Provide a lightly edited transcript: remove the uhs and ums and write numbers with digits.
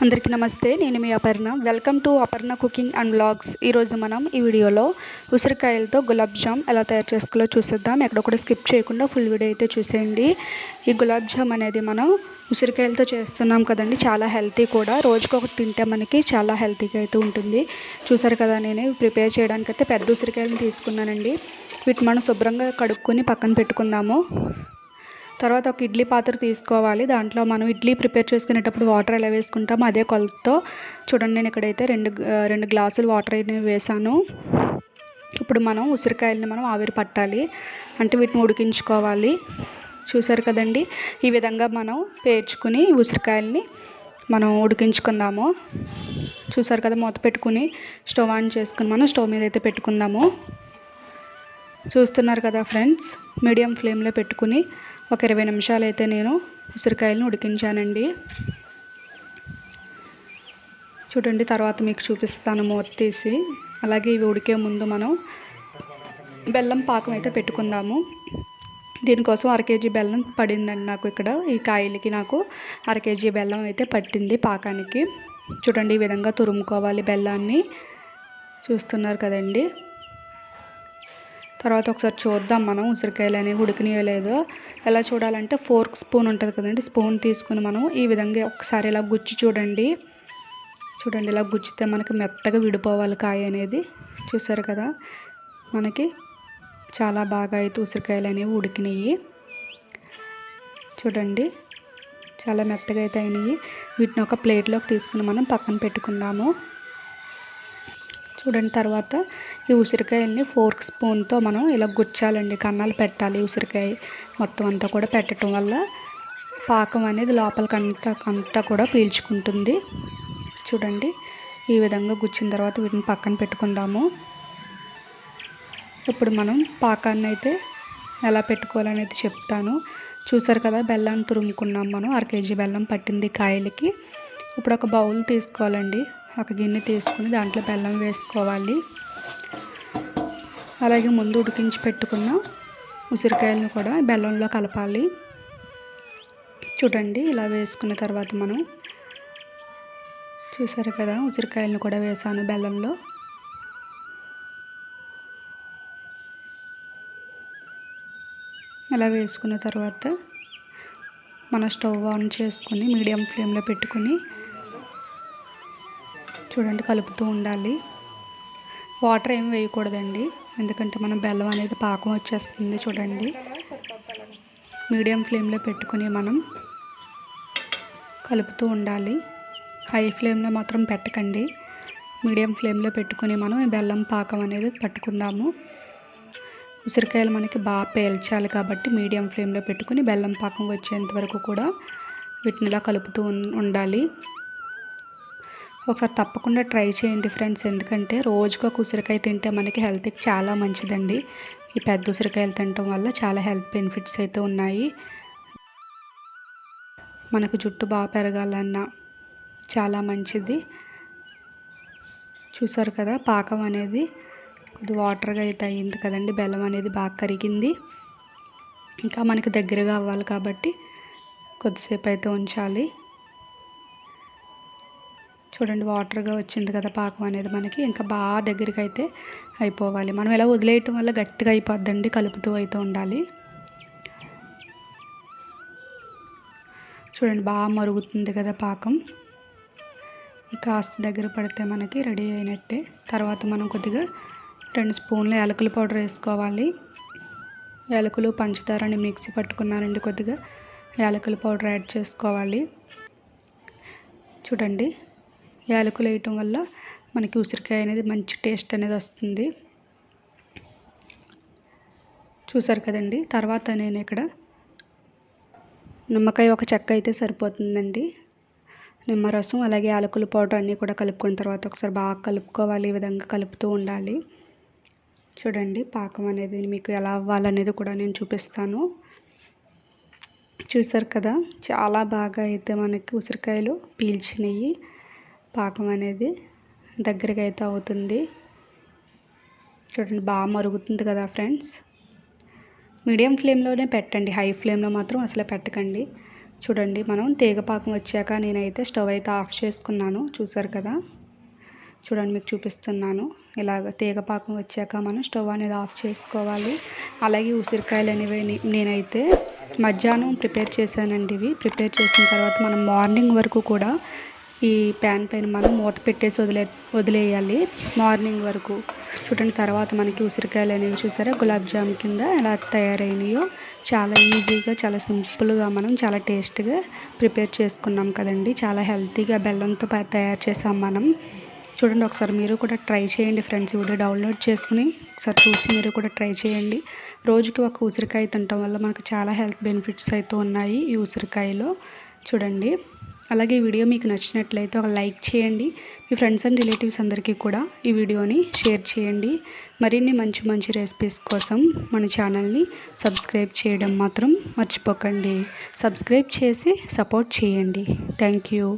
అందరికీ నమస్తే. నేను మీ Aparna. Welcome to Aparna cooking and vlogs. ఈరోజు మనం ఈ వీడియోలో ఉసిరికాయలతో గులాబ్ జామ్ ఎలా తయారు చేసుకోవాలో చూసేద్దాం. ఎక్కడ కూడా స్కిప్ చేయకుండా ఫుల్ వీడియో అయితే చూసేయండి. ఈ గులాబ్ జామ్ అనేది మనం ఉసిరికాయలతో చేస్తున్నాం కదండి, చాలా హెల్తీ కూడా. రోజుకొకటి తింటే మనకి చాలా హెల్తీగా అయితే ఉంటుంది. చూసారు కదా, నేను ప్రిపేర్ చేయడానికి అయితే పెద్ద ఉసిరికాయలను తీసుకున్నానండి. వీటిని మనం శుభ్రంగా కడుక్కొని పక్కన పెట్టుకుందాము. తర్వాత ఒక ఇడ్లీ పాత్ర తీసుకోవాలి. దాంట్లో మనం ఇడ్లీ ప్రిపేర్ చేసుకునేటప్పుడు వాటర్ ఎలా వేసుకుంటామో అదే కొలతతో చూడండి. నేను ఇక్కడైతే రెండు గ్లాసులు వాటర్ అయితే వేసాను. ఇప్పుడు మనం ఉసిరికాయలని మనం ఆవిరి పట్టాలి, అంటే వీటిని ఉడికించుకోవాలి. చూసారు కదండి, ఈ విధంగా మనం పేర్చుకుని ఉసిరికాయలని మనం ఉడికించుకుందాము. చూసారు కదా, మూత పెట్టుకుని స్టవ్ ఆన్ చేసుకుని మనం స్టవ్ మీద అయితే పెట్టుకుందాము. చూస్తున్నారు కదా ఫ్రెండ్స్, మీడియం ఫ్లేమ్లో పెట్టుకుని ఒక 20 నిమిషాలు అయితే నేను ఉసిరికాయలను ఉడికించానండి. చూడండి, తర్వాత మీకు చూపిస్తాను మూత తీసి. అలాగే ఇవి ఉడికే ముందు మనం బెల్లం పాకం అయితే పెట్టుకుందాము. దీనికోసం 1/2 కేజీ బెల్లం పడిందండి నాకు. ఇక్కడ ఈ కాయలకి నాకు 1/2 కేజీ బెల్లం అయితే పట్టింది పాకానికి. చూడండి, ఈ విధంగా తురుముకోవాలి బెల్లాన్ని. చూస్తున్నారు కదండి. తర్వాత ఒకసారి చూద్దాం మనం ఉసిరికాయలు అనేవి ఉడికినాయో లేదో. ఎలా చూడాలంటే ఫోర్క్ స్పూన్ ఉంటుంది కదండి, స్పూన్ తీసుకుని మనం ఈ విధంగా ఒకసారి ఇలా గుచ్చి చూడండి. ఇలా గుచ్చితే మనకి మెత్తగా విడిపోవాలి కాయ అనేది. చూసారు కదా, మనకి చాలా బాగా అయితే ఉసిరికాయలు అనేవి ఉడికినాయి. చూడండి, చాలా మెత్తగా అయితే అయినాయి. వీటిని ఒక ప్లేట్లోకి తీసుకుని మనం పక్కన పెట్టుకుందాము. చూడండి, తర్వాత ఈ ఉసిరికాయల్ని ఫోర్క్ స్పూన్తో మనం ఇలా గుచ్చాలండి, కన్నాలు పెట్టాలి. ఉసిరికాయ మొత్తం అంతా కూడా పెట్టడం వల్ల పాకం అనేది లోపలికి అంతా కూడా పీల్చుకుంటుంది. చూడండి, ఈ విధంగా గుచ్చిన తర్వాత వీటిని పక్కన పెట్టుకుందాము. ఇప్పుడు మనం పాకాన్ని అయితే ఎలా పెట్టుకోవాలనేది చెప్తాను. చూసారు కదా, బెల్లాన్ని తురుముకున్నాం మనం. 1/2 కేజీ బెల్లం పట్టింది కాయలకి. ఇప్పుడు ఒక బౌల్ తీసుకోవాలండి, ఒక గిన్నె తీసుకుని దాంట్లో బెల్లం వేసుకోవాలి. అలాగే ముందు ఉడికించి పెట్టుకున్న ఉసిరికాయలను కూడా బెల్లంలో కలపాలి. చూడండి, ఇలా వేసుకున్న తర్వాత మనం చూసారు కదా, ఉసిరికాయలను కూడా వేసాను బెల్లంలో. ఇలా వేసుకున్న తర్వాత మన స్టవ్ ఆన్ చేసుకుని మీడియం ఫ్లేమ్లో పెట్టుకుని చూడండి కలుపుతూ ఉండాలి. వాటర్ ఏం వేయకూడదండి, ఎందుకంటే మనం బెల్లం అనేది పాకం వచ్చేస్తుంది. చూడండి, మీడియం ఫ్లేమ్లో పెట్టుకుని మనం కలుపుతూ ఉండాలి. హై ఫ్లేమ్లో మాత్రం పెట్టకండి, మీడియం ఫ్లేమ్లో పెట్టుకుని మనం ఈ బెల్లం పాకం అనేది పట్టుకుందాము. ఉసిరికాయలు మనకి బాగా పేల్చాలి కాబట్టి మీడియం ఫ్లేమ్లో పెట్టుకుని బెల్లం పాకం వచ్చేంత వరకు కూడా వీటిని ఇలా కలుపుతూ ఉండాలి. ఒకసారి తప్పకుండా ట్రై చేయండి ఫ్రెండ్స్, ఎందుకంటే రోజుకు ఒక ఉసిరికాయ తింటే మనకి హెల్త్కి చాలా మంచిదండి. ఈ పెద్ద ఉసిరికాయలు తినటం వల్ల చాలా హెల్త్ బెనిఫిట్స్ అయితే ఉన్నాయి. మనకు జుట్టు బాగా పెరగాలన్నా చాలా మంచిది. చూసారు కదా, పాకం అనేది కొద్ది వాటర్గా అయితే అయ్యింది కదండి. బెల్లం అనేది బాగా కరిగింది. ఇంకా మనకి దగ్గరగా అవ్వాలి కాబట్టి కొద్దిసేపు అయితే ఉంచాలి. చూడండి, వాటర్గా వచ్చింది కదా పాకం అనేది మనకి. ఇంకా బాగా దగ్గరికి అయితే అయిపోవాలి. మనం ఇలా వదిలేయటం వల్ల గట్టిగా అయిపోద్దండి, కలుపుతూ అయితే ఉండాలి. చూడండి, బాగా మరుగుతుంది కదా పాకం. కాస్త దగ్గర పడితే మనకి రెడీ అయినట్టే. తర్వాత మనం కొద్దిగా 2 స్పూన్ల యాలకుల పౌడర్ వేసుకోవాలి. యాలకులు పంచదారని మిక్సీ పట్టుకున్నానండి. కొద్దిగా యాలకుల పౌడర్ యాడ్ చేసుకోవాలి. చూడండి, యాలకులు వేయటం వల్ల మనకి ఉసిరికాయ అనేది మంచి టేస్ట్ అనేది వస్తుంది. చూసారు కదండి, తర్వాత నేను ఇక్కడ నిమ్మకాయ ఒక చెక్క అయితే సరిపోతుందండి. నిమ్మరసం అలాగే యాలకుల పౌడర్ అన్నీ కూడా కలుపుకున్న తర్వాత ఒకసారి బాగా కలుపుకోవాలి. ఈ విధంగా కలుపుతూ ఉండాలి. చూడండి, పాకం అనేది మీకు ఎలా అవ్వాలనేది కూడా నేను చూపిస్తాను. చూసారు కదా, చాలా బాగా అయితే మనకి ఉసిరికాయలు పీల్చినాయి. పాకం అనేది దగ్గరగా అయితే అవుతుంది. చూడండి, బాగా మరుగుతుంది కదా ఫ్రెండ్స్. మీడియం ఫ్లేమ్లోనే పెట్టండి, హై ఫ్లేమ్లో మాత్రం అసలు పెట్టకండి. చూడండి మనం తీగపాకం వచ్చాక నేనైతే స్టవ్ అయితే ఆఫ్ చేసుకున్నాను. చూసారు కదా, చూడండి మీకు చూపిస్తున్నాను. ఇలాగ తీగపాకం వచ్చాక మనం స్టవ్ అనేది ఆఫ్ చేసుకోవాలి. అలాగే ఉసిరికాయలు అనేవి నేనైతే మధ్యాహ్నం ప్రిపేర్ చేశానండి. ఇవి ప్రిపేర్ చేసిన తర్వాత మనం మార్నింగ్ వరకు కూడా ఈ ప్యాన్ పైన మనం మూత పెట్టేసి వదిలేయాలి మార్నింగ్ వరకు. చూడండి తర్వాత మనకి ఉసిరికాయలు అనేవి చూసారా గులాబ్ జామ్ కింద ఎలా తయారైనాయో. చాలా ఈజీగా, చాలా సింపుల్గా మనం చాలా టేస్ట్గా ప్రిపేర్ చేసుకున్నాం కదండి. చాలా హెల్తీగా బెల్లంతో తయారు చేసాం మనం. చూడండి ఒకసారి మీరు కూడా ట్రై చేయండి ఫ్రెండ్స్. వీడియో డౌన్లోడ్ చేసుకుని ఒకసారి చూసి మీరు కూడా ట్రై చేయండి. రోజుకి ఒక ఉసిరికాయ తినటం వల్ల మనకు చాలా హెల్త్ బెనిఫిట్స్ అయితే ఉన్నాయి ఈ ఉసిరికాయలో. చూడండి అలాగే ఈ వీడియో మీకు నచ్చినట్లయితే ఒక లైక్ చేయండి. మీ ఫ్రెండ్స్ అండ్ రిలేటివ్స్ అందరికీ కూడా ఈ వీడియోని షేర్ చేయండి. మరిన్ని మంచి మంచి రెసిపీస్ కోసం మన ఛానల్ని సబ్స్క్రైబ్ చేయడం మాత్రం మర్చిపోకండి. సబ్స్క్రైబ్ చేసి సపోర్ట్ చేయండి. Thank you.